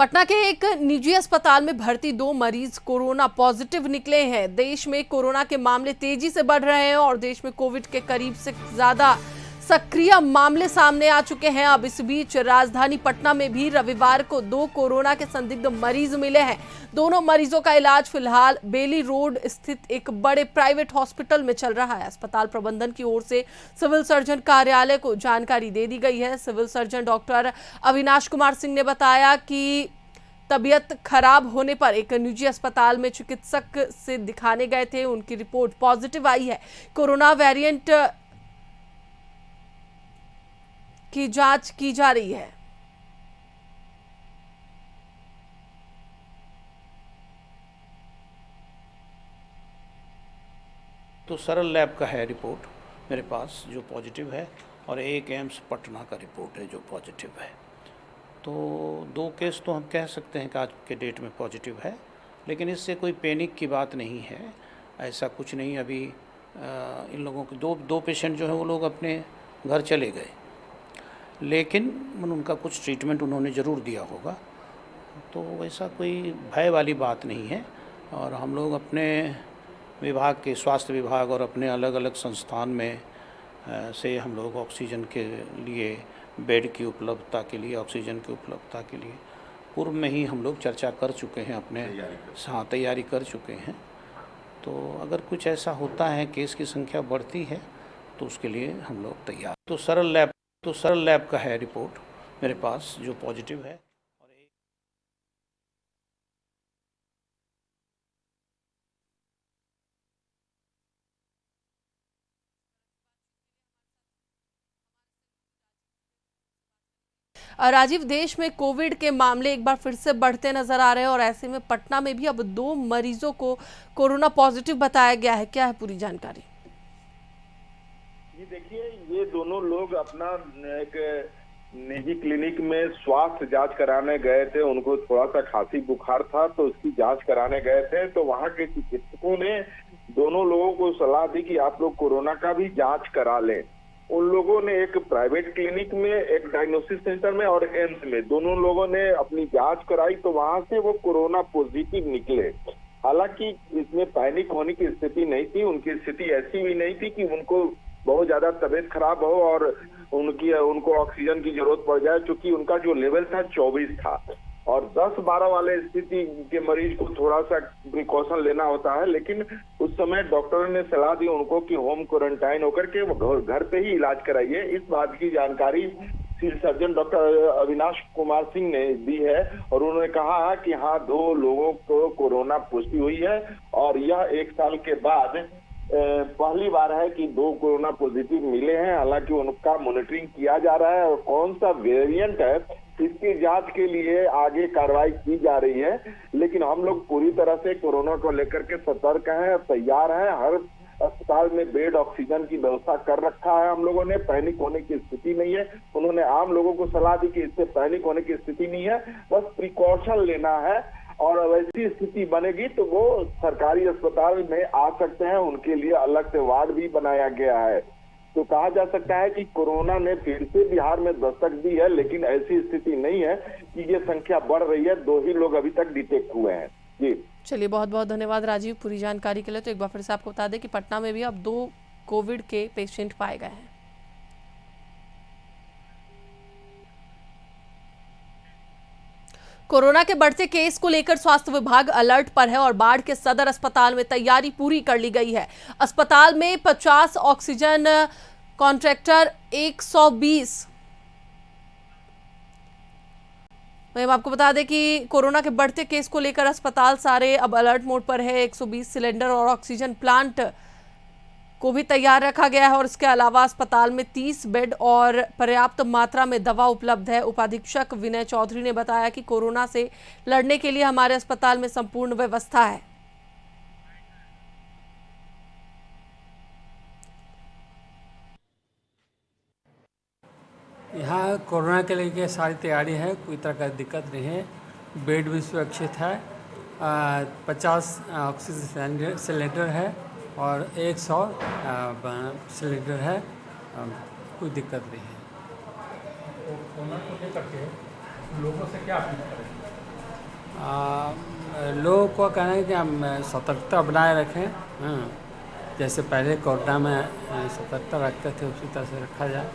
पटना के एक निजी अस्पताल में भर्ती 2 मरीज कोरोना पॉजिटिव निकले हैं। देश में कोरोना के मामले तेजी से बढ़ रहे हैं और देश में कोविड के करीब से ज्यादा सक्रिय मामले सामने आ चुके हैं। अब इस बीच राजधानी पटना में भी रविवार को 2 कोरोना के संदिग्ध मरीज मिले हैं। दोनों मरीजों का इलाज फिलहाल बेली रोड स्थित एक बड़े प्राइवेट हॉस्पिटल में चल रहा है। अस्पताल प्रबंधन की ओर से सिविल सर्जन कार्यालय को जानकारी दे दी गई है। Civil surgeon doctor Avinash Kumar Singh ने बताया कि तबीयत खराब होने पर एक निजी अस्पताल में चिकित्सक से दिखाने गए थे, उनकी रिपोर्ट पॉजिटिव आई है। कोरोना वेरिएंट की जांच की जा रही है। तो सरल लैब का है रिपोर्ट मेरे पास जो पॉजिटिव है, और एक एम्स पटना का रिपोर्ट है जो पॉजिटिव है। तो 2 केस तो हम कह सकते हैं कि आज के डेट में पॉजिटिव है, लेकिन इससे कोई पैनिक की बात नहीं है। ऐसा कुछ नहीं। अभी इन लोगों के दो पेशेंट जो है वो लोग अपने घर चले गए, लेकिन उनका कुछ ट्रीटमेंट उन्होंने ज़रूर दिया होगा। तो वैसा कोई भय वाली बात नहीं है। और हम लोग अपने विभाग के स्वास्थ्य विभाग और अपने अलग अलग संस्थान में से हम लोग ऑक्सीजन के लिए, बेड की उपलब्धता के लिए, ऑक्सीजन की उपलब्धता के लिए पूर्व में ही हम लोग चर्चा कर चुके हैं, अपने तैयारी कर चुके हैं। तो अगर कुछ ऐसा होता है, केस की संख्या बढ़ती है, तो उसके लिए हम लोग तैयार। तो सरल लैब का है रिपोर्ट मेरे पास जो पॉजिटिव है। राजीव, देश में कोविड के मामले एक बार फिर से बढ़ते नजर आ रहे हैं और ऐसे में पटना में भी अब 2 मरीजों को कोरोना पॉजिटिव बताया गया है। क्या है पूरी जानकारी? जी देखिए, ये दोनों लोग अपना एक निजी क्लिनिक में स्वास्थ्य जांच कराने गए थे। उनको थोड़ा सा खांसी बुखार था, तो उसकी जांच कराने गए थे। तो वहां के चिकित्सकों ने दोनों लोगों को सलाह दी कि आप लोग कोरोना का भी जांच करा लें। उन लोगों ने एक प्राइवेट क्लिनिक में, एक डायग्नोसिस सेंटर में और एम्स में दोनों लोगों ने अपनी जांच कराई, तो वहां से वो कोरोना पॉजिटिव निकले। हालांकि इसमें पैनिक होने की स्थिति नहीं थी। उनकी स्थिति ऐसी भी नहीं थी कि उनको बहुत ज्यादा तबीयत खराब हो और उनको ऑक्सीजन की जरूरत पड़ जाए, क्योंकि उनका जो लेवल था 24 था। और 10-12 वाले स्थिति के मरीज को थोड़ा सा प्रिकॉशन लेना होता है, लेकिन उस समय डॉक्टरों ने सलाह दी उनको कि होम क्वारंटाइन होकर के वो घर पे ही इलाज कराइए। इस बात की जानकारी civil surgeon doctor Avinash Kumar Singh ने दी है, और उन्होंने कहा कि हाँ, 2 लोगों को कोरोना पुष्टि हुई है और यह 1 साल के बाद पहली बार है कि 2 कोरोना पॉजिटिव मिले हैं। हालांकि उनका मॉनिटरिंग किया जा रहा है और कौन सा वेरिएंट है इसकी जांच के लिए आगे कार्रवाई की जा रही है। लेकिन हम लोग पूरी तरह से कोरोना को लेकर के सतर्क हैं, तैयार हैं। हर अस्पताल में बेड, ऑक्सीजन की व्यवस्था कर रखा है हम लोगों ने। पैनिक होने की स्थिति नहीं है। उन्होंने आम लोगों को सलाह दी कि इससे पैनिक होने की स्थिति नहीं है, बस प्रिकॉशन लेना है। और वैसी स्थिति बनेगी तो वो सरकारी अस्पताल में आ सकते हैं। उनके लिए अलग से वार्ड भी बनाया गया है। तो कहा जा सकता है कि कोरोना ने फिर से बिहार में दस्तक दी है, लेकिन ऐसी स्थिति नहीं है कि ये संख्या बढ़ रही है। 2 ही लोग अभी तक डिटेक्ट हुए हैं। जी चलिए, बहुत बहुत धन्यवाद राजीव पूरी जानकारी के लिए। तो एक बार फिर से आपको बता दें कि पटना में भी अब 2 कोविड के पेशेंट पाए गए हैं। कोरोना के बढ़ते केस को लेकर स्वास्थ्य विभाग अलर्ट पर है और बाढ़ के सदर अस्पताल में तैयारी पूरी कर ली गई है। अस्पताल में 50 ऑक्सीजन कॉन्ट्रैक्टर, 120। मैं आपको बता दें कि कोरोना के बढ़ते केस को लेकर अस्पताल सारे अब अलर्ट मोड पर है। 120 सिलेंडर और ऑक्सीजन प्लांट को भी तैयार रखा गया है और इसके अलावा अस्पताल में 30 बेड और पर्याप्त मात्रा में दवा उपलब्ध है। उपाधीक्षक विनय चौधरी ने बताया कि कोरोना से लड़ने के लिए हमारे अस्पताल में संपूर्ण व्यवस्था है। यहाँ कोरोना के लिए सारी तैयारी है, कोई तरह का दिक्कत नहीं है। बेड भी सुरक्षित है। 50 ऑक्सीजन सिलेंडर है और 100 सिलेंडर है। कोई दिक्कत नहीं है। कोरोना को लेकर के लोगों से क्या अपील करें? लोगों को कहना है कि हम सतर्कता बनाए रखें। जैसे पहले कोरोना में सतर्कता रखते थे उसी तरह से रखा जाए।